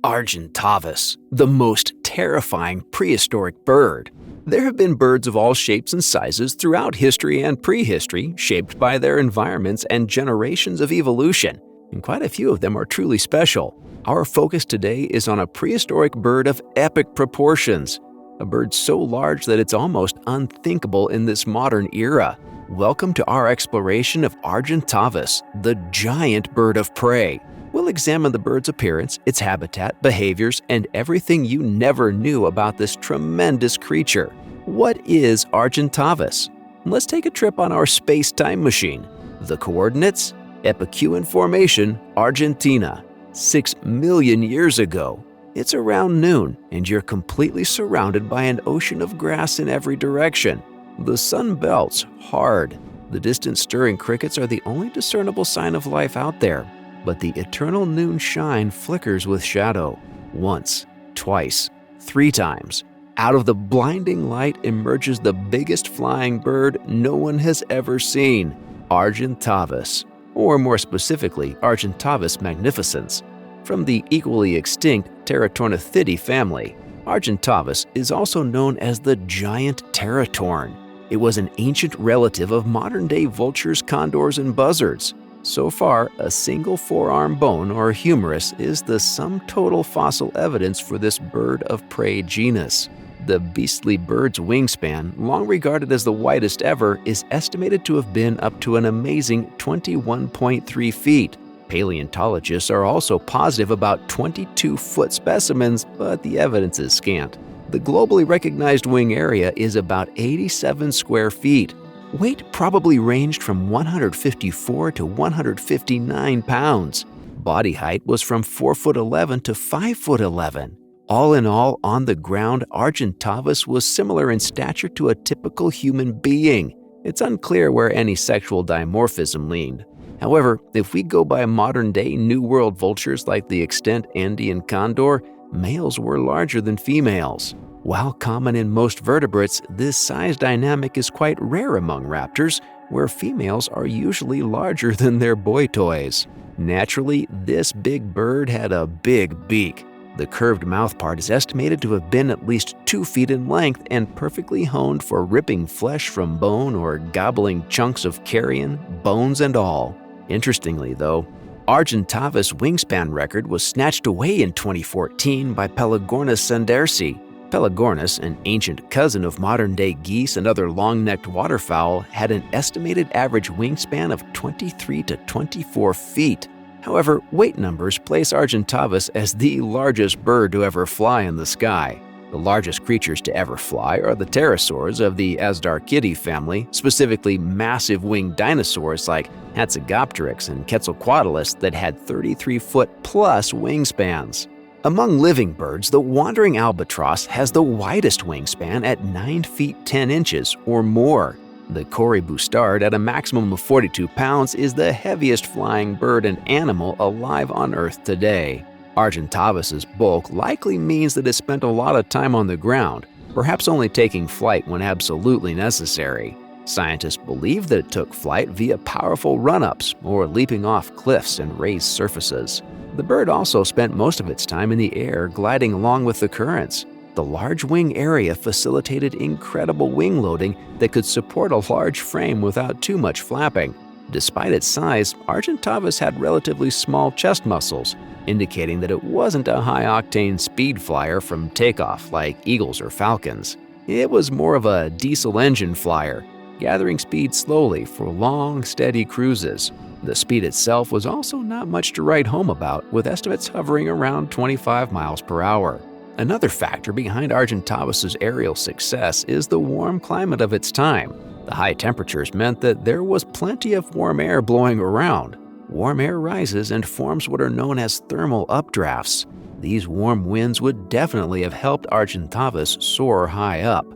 Argentavis, the most terrifying prehistoric bird. There have been birds of all shapes and sizes throughout history and prehistory, shaped by their environments and generations of evolution, and quite a few of them are truly special. Our focus today is on a prehistoric bird of epic proportions, a bird so large that it's almost unthinkable in this modern era. Welcome to our exploration of Argentavis, the giant bird of prey. We'll examine the bird's appearance, its habitat, behaviors, and everything you never knew about this tremendous creature. What is Argentavis? Let's take a trip on our space-time machine. The coordinates? Epicuan Formation, Argentina. 6 million years ago. It's around noon, and you're completely surrounded by an ocean of grass in every direction. The sun belts hard. The distant stirring crickets are the only discernible sign of life out there. But the eternal noon shine flickers with shadow. Once, twice, 3 times. Out of the blinding light emerges the biggest flying bird no one has ever seen, Argentavis, or more specifically, Argentavis magnificens. From the equally extinct Pterotornithidae family, Argentavis is also known as the giant teratorn. It was an ancient relative of modern-day vultures, condors, and buzzards. So far, a single forearm bone or humerus is the sum total fossil evidence for this bird of prey genus. The beastly bird's wingspan, long regarded as the widest ever, is estimated to have been up to an amazing 21.3 feet. Paleontologists are also positive about 22-foot specimens, but the evidence is scant. The globally recognized wing area is about 87 square feet. Weight probably ranged from 154 to 159 pounds. Body height was from 4'11" to 5'11". All in all, on the ground, Argentavis was similar in stature to a typical human being. It's unclear where any sexual dimorphism leaned. However, if we go by modern-day New World vultures like the extant Andean condor, males were larger than females. While common in most vertebrates, this size dynamic is quite rare among raptors, where females are usually larger than their boy toys. Naturally, this big bird had a big beak. The curved mouthpart is estimated to have been at least 2 feet in length and perfectly honed for ripping flesh from bone or gobbling chunks of carrion, bones and all. Interestingly, though, Argentavis' wingspan record was snatched away in 2014 by Pelagornis sandersi. Pelagornis, an ancient cousin of modern-day geese and other long-necked waterfowl, had an estimated average wingspan of 23 to 24 feet. However, weight numbers place Argentavis as the largest bird to ever fly in the sky. The largest creatures to ever fly are the pterosaurs of the Azhdarchidae family, specifically massive winged dinosaurs like Hatzegopteryx and Quetzalcoatlus that had 33-foot-plus wingspans. Among living birds, the wandering albatross has the widest wingspan at 9 feet 10 inches or more. The Cory bustard, at a maximum of 42 pounds, is the heaviest flying bird and animal alive on Earth today. Argentavis' bulk likely means that it spent a lot of time on the ground, perhaps only taking flight when absolutely necessary. Scientists believe that it took flight via powerful run-ups or leaping off cliffs and raised surfaces. The bird also spent most of its time in the air gliding along with the currents. The large wing area facilitated incredible wing loading that could support a large frame without too much flapping. Despite its size, Argentavis had relatively small chest muscles, indicating that it wasn't a high-octane speed flyer from takeoff like eagles or falcons. It was more of a diesel engine flyer, gathering speed slowly for long, steady cruises. The speed itself was also not much to write home about, with estimates hovering around 25 miles per hour. Another factor behind Argentavis' aerial success is the warm climate of its time. The high temperatures meant that there was plenty of warm air blowing around. Warm air rises and forms what are known as thermal updrafts. These warm winds would definitely have helped Argentavis soar high up.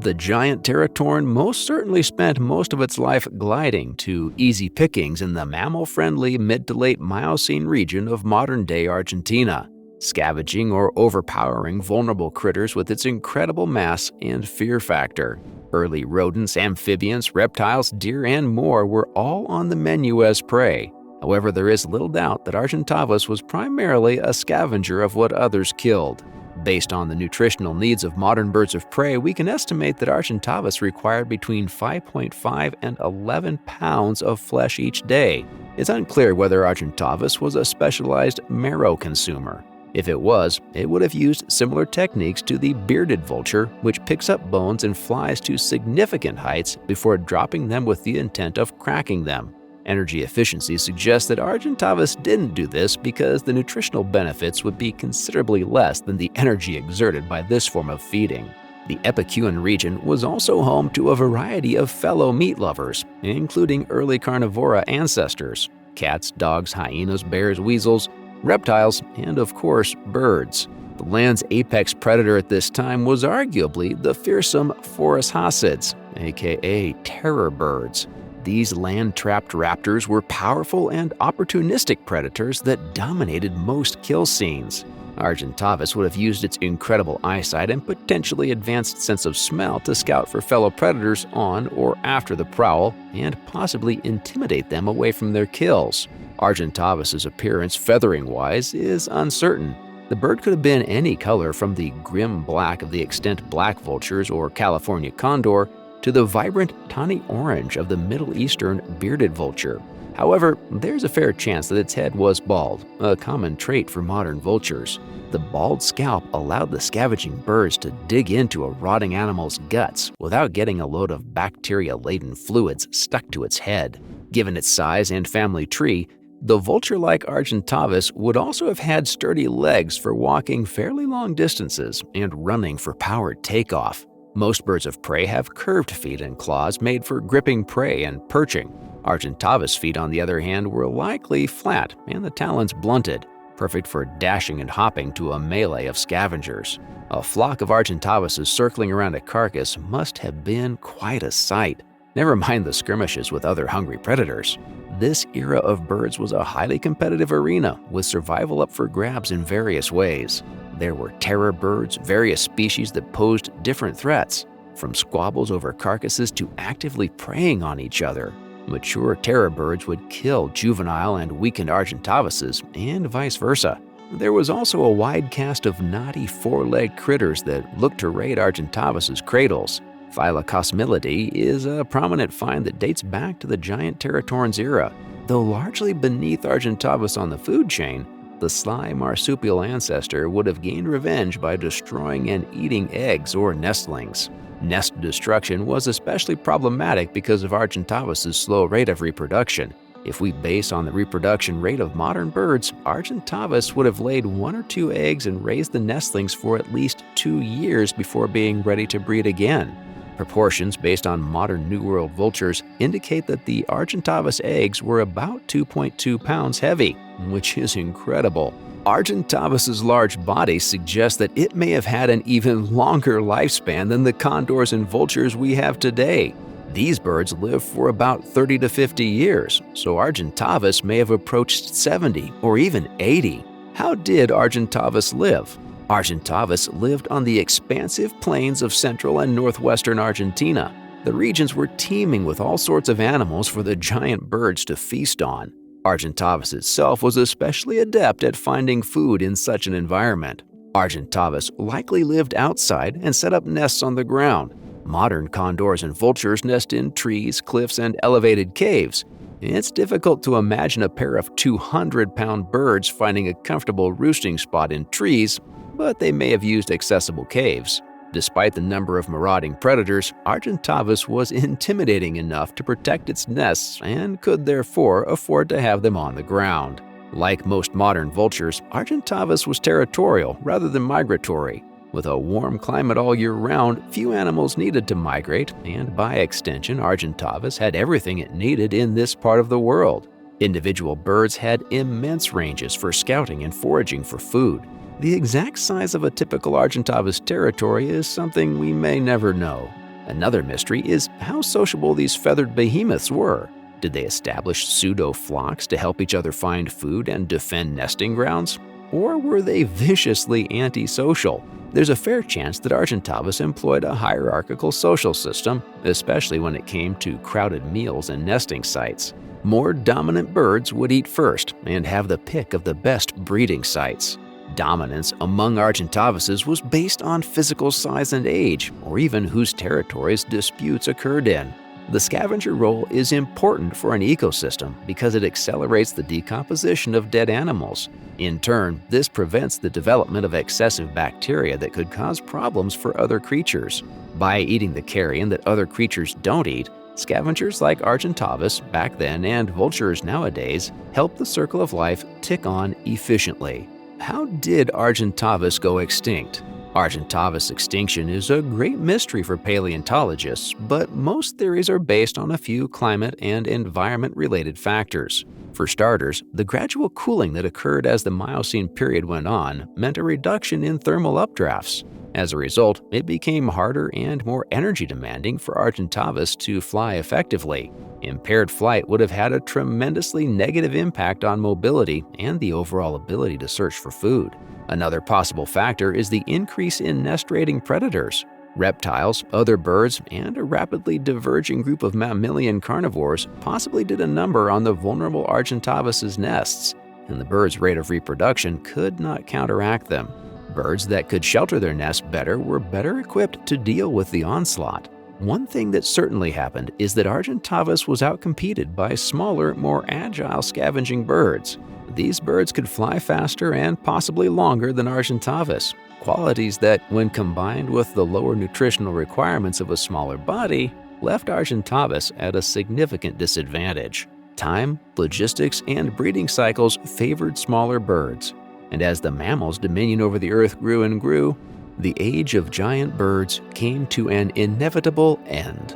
The giant teratorn most certainly spent most of its life gliding to easy pickings in the mammal-friendly mid to late Miocene region of modern-day Argentina, scavenging or overpowering vulnerable critters with its incredible mass and fear factor. Early rodents, amphibians, reptiles, deer, and more were all on the menu as prey. However, there is little doubt that Argentavis was primarily a scavenger of what others killed. Based on the nutritional needs of modern birds of prey, we can estimate that Argentavis required between 5.5 and 11 pounds of flesh each day. It's unclear whether Argentavis was a specialized marrow consumer. If it was, it would have used similar techniques to the bearded vulture, which picks up bones and flies to significant heights before dropping them with the intent of cracking them. Energy efficiency suggests that Argentavis didn't do this because the nutritional benefits would be considerably less than the energy exerted by this form of feeding. The Epicuan region was also home to a variety of fellow meat lovers, including early carnivora ancestors: cats, dogs, hyenas, bears, weasels, reptiles, and of course, birds. The land's apex predator at this time was arguably the fearsome Phorushacids, aka terror birds. These land-trapped raptors were powerful and opportunistic predators that dominated most kill scenes. Argentavis would have used its incredible eyesight and potentially advanced sense of smell to scout for fellow predators on or after the prowl and possibly intimidate them away from their kills. Argentavis's appearance feathering-wise is uncertain. The bird could have been any color from the grim black of the extant black vultures or California condor to the vibrant tawny orange of the Middle Eastern bearded vulture. However, there's a fair chance that its head was bald, a common trait for modern vultures. The bald scalp allowed the scavenging birds to dig into a rotting animal's guts without getting a load of bacteria-laden fluids stuck to its head. Given its size and family tree, the vulture-like Argentavis would also have had sturdy legs for walking fairly long distances and running for powered takeoff. Most birds of prey have curved feet and claws made for gripping prey and perching. Argentavis feet, on the other hand, were likely flat and the talons blunted, perfect for dashing and hopping to a melee of scavengers. A flock of Argentavises circling around a carcass must have been quite a sight, never mind the skirmishes with other hungry predators. This era of birds was a highly competitive arena, with survival up for grabs in various ways. There were terror birds, various species that posed different threats, from squabbles over carcasses to actively preying on each other. Mature terror birds would kill juvenile and weakened Argentavises, and vice versa. There was also a wide cast of knotty four-legged critters that looked to raid Argentavis's cradles. Phylacosmilidae is a prominent find that dates back to the giant Teratorans era. Though largely beneath Argentavis on the food chain, the sly marsupial ancestor would have gained revenge by destroying and eating eggs or nestlings. Nest destruction was especially problematic because of Argentavis's slow rate of reproduction. If we base on the reproduction rate of modern birds, Argentavis would have laid 1 or 2 eggs and raised the nestlings for at least 2 years before being ready to breed again. Proportions based on modern New World vultures indicate that the Argentavis eggs were about 2.2 pounds heavy, which is incredible. Argentavis's large body suggests that it may have had an even longer lifespan than the condors and vultures we have today. These birds live for about 30 to 50 years, so Argentavis may have approached 70 or even 80. How did Argentavis live? Argentavis lived on the expansive plains of central and northwestern Argentina. The regions were teeming with all sorts of animals for the giant birds to feast on. Argentavis itself was especially adept at finding food in such an environment. Argentavis likely lived outside and set up nests on the ground. Modern condors and vultures nest in trees, cliffs, and elevated caves. It's difficult to imagine a pair of 200-pound birds finding a comfortable roosting spot in trees, but they may have used accessible caves. Despite the number of marauding predators, Argentavis was intimidating enough to protect its nests and could therefore afford to have them on the ground. Like most modern vultures, Argentavis was territorial rather than migratory. With a warm climate all year round, few animals needed to migrate, and by extension, Argentavis had everything it needed in this part of the world. Individual birds had immense ranges for scouting and foraging for food. The exact size of a typical Argentavis territory is something we may never know. Another mystery is how sociable these feathered behemoths were. Did they establish pseudo-flocks to help each other find food and defend nesting grounds? Or were they viciously antisocial? There's a fair chance that Argentavis employed a hierarchical social system, especially when it came to crowded meals and nesting sites. More dominant birds would eat first and have the pick of the best breeding sites. Dominance among Argentavises was based on physical size and age, or even whose territories disputes occurred in. The scavenger role is important for an ecosystem because it accelerates the decomposition of dead animals. In turn, this prevents the development of excessive bacteria that could cause problems for other creatures. By eating the carrion that other creatures don't eat, scavengers like Argentavis back then and vultures nowadays help the circle of life tick on efficiently. How did Argentavis go extinct? Argentavis extinction is a great mystery for paleontologists, but most theories are based on a few climate and environment-related factors. For starters, the gradual cooling that occurred as the Miocene period went on meant a reduction in thermal updrafts. As a result, it became harder and more energy-demanding for Argentavis to fly effectively. Impaired flight would have had a tremendously negative impact on mobility and the overall ability to search for food. Another possible factor is the increase in nest-raiding predators. Reptiles, other birds, and a rapidly diverging group of mammalian carnivores possibly did a number on the vulnerable Argentavis' nests, and the bird's rate of reproduction could not counteract them. Birds that could shelter their nests better were better equipped to deal with the onslaught. One thing that certainly happened is that Argentavis was outcompeted by smaller, more agile scavenging birds. These birds could fly faster and possibly longer than Argentavis, qualities that, when combined with the lower nutritional requirements of a smaller body, left Argentavis at a significant disadvantage. Time, logistics, and breeding cycles favored smaller birds, and as the mammals' dominion over the Earth grew and grew, the age of giant birds came to an inevitable end.